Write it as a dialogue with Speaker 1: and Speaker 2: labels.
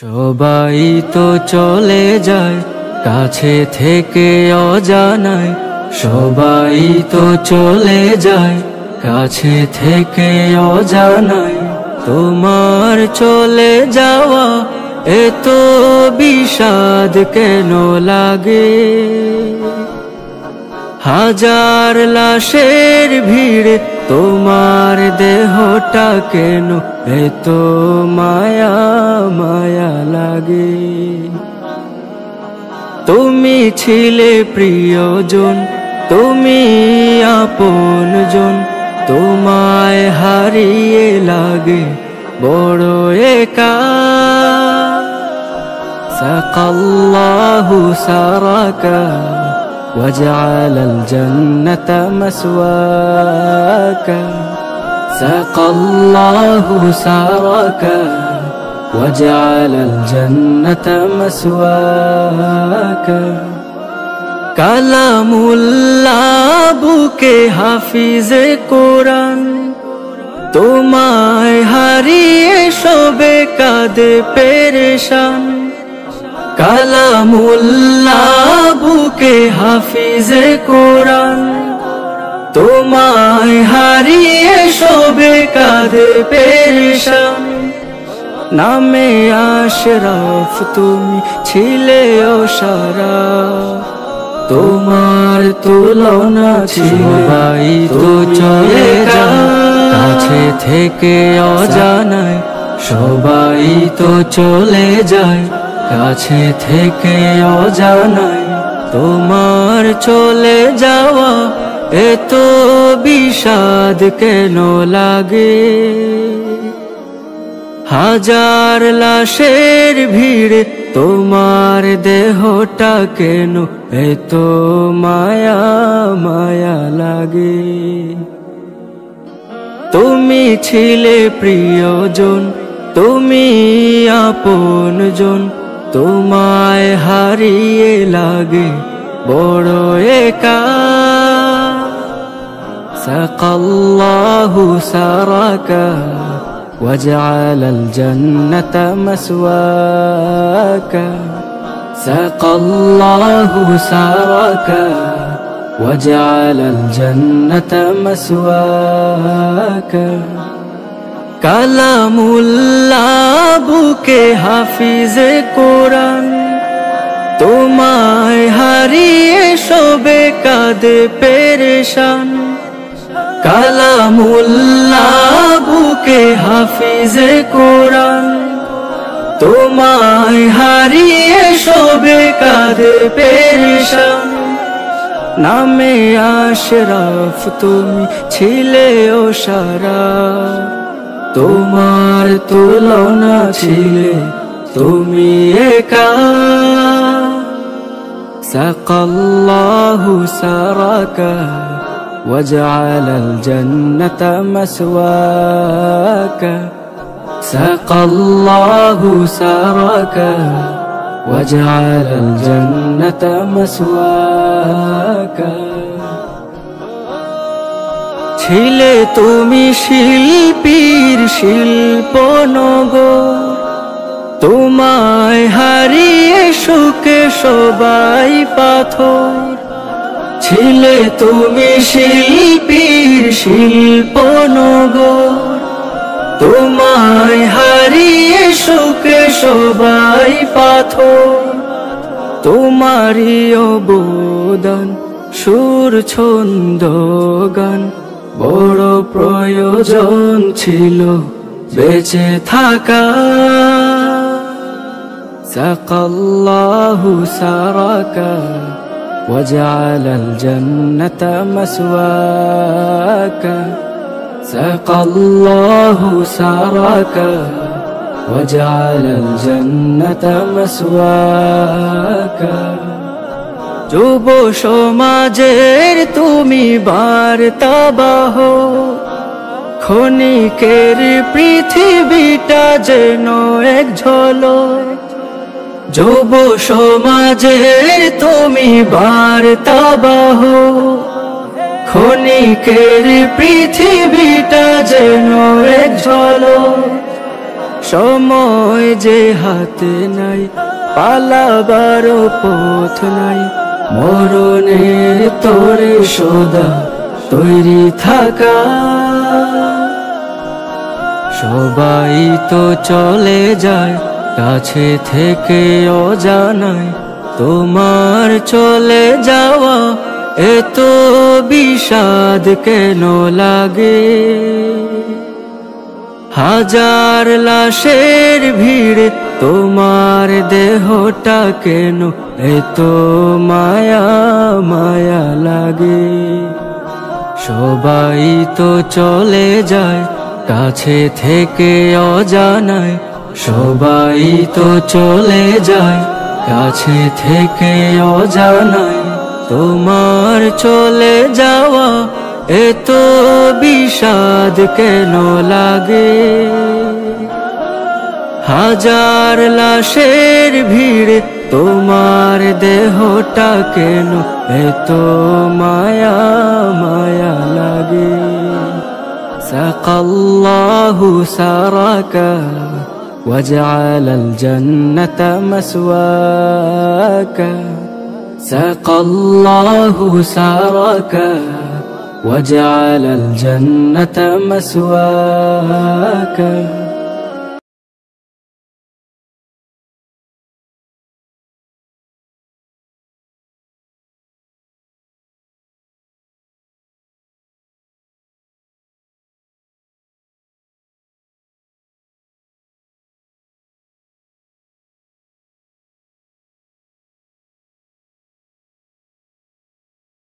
Speaker 1: সবাই তো চলে যায় কাছে থেকে অজানায়, সবাই তো চলে যায় কাছে থেকে অজানায়। তোমার চলে যাওয়া এত বিষাদ কেন লাগে? হাজার লাশের ভিড়ে তোমার দেহটা কেন এত মায়া মায়া লাগে? তুমি ছিলে প্রিয়জন, তুমি আপনজন, তোমায় হারিয়ে লাগে বড় একা। সাকাল্লাহু সারাকা وجعل الجنة مسواك، سقى الله سارك وجعل الجنة مسواك। কালামুল্লাহ বুকে হাফিজে কোরআন, তোমায় হারিয়ে সবে কাঁদে পেরেশান। কালামুল্লাহ বুকে হাফিজে কোরআন, তোমায় হারিয়ে সবে কাঁদে পেরেশান। নামে আশরাফ তুমি ছিলে সারা, তোমার তুলনা ছিল। সবাই তো চলে যায় কাছে থেকে অজানায়, সবাই তো চলে যায় কাছে থেকে অজানায়। তোমার চলে যাওয়া এত বিষাদ কেন লাগে? হাজার লাশের ভিড়ে তোমার দেহটা কেন এত মায়া মায়া লাগে? তুমি ছিলে প্রিয়জন, তুমি আপনজন, তোমায় হারিয়ে লাগে বড় একা। সাকাল্লাহু সারাকা وجعل الجنة مسواك، سقى الله سارك وجعل الجنة مسواك। কালামুল্লাহ বুকে হাফিজে কোরআন, তোমায় হারিয়ে সবে কাঁদে পেরেশান। কালামুল্লাহ বুকে হাফিজে কোরআন, তোমায় হারিয়ে সবে কাঁদে পেরেশান। নামে আশরাফ তুমি ছিলে সারা, তোমার তুলনা ছিলে তুমি একা। সাকাল্লাহু সারাকা وجعل الجنة مسواك، سقى الله سارك وجعل الجنة مسواك। ছিলে তুমি শিল্পীর শিল্পনগর, তোমায় হারিয়ে সুখে সবাই পাথর। ছিলে তুমি শিল্পীর শিল্পনগর, তোমায় হারিয়ে সুখে সবাই পাথর। তোমারই অবদান সুর ছন্দ গান বড় প্রয়োজন ছিল বেঁচে থাকা। সাকাল্লাহু সারাকা وجعل الجنة مسواك، سقى الله سارك وجعل الجنة مسواك। যুব সমাজের তুমি বার্তাবাহ, ক্ষণিকের পৃথিবীটা যেন এক ঝলক। যুব সমাজের তুমি বার্তাবাহ, ক্ষণিকের পৃথিবীটা যেন এক ঝলক। সময় যে হাতে নাই, পালাবার পথ নাই, মরণের তোরে সদা তৈরি থাকা। সবাই তো চলে যায় কাছে থেকে অজানায়, তোমার চলে যাওয়া এত বিষাদ কেন লাগে? হাজার লাশের ভিড়ে তোমার দেহটা কেন এত মায়া মায়া লাগে? সবাই তো চলে যায় কাছে থেকে অজানায়, সবাই তো চলে যায় কাছে থেকে অজানায়, তোমার চলে যাওয়া এত বিষাদ কেন লাগে? হাজার লাশের ভিড়ে তোমার দেহটা কেন এত মায়া মায়া লাগে? সাকাল্লাহু সারাকা وجعل الجنة مسواك. سقى الله سارك وجعل الجنة مسواك.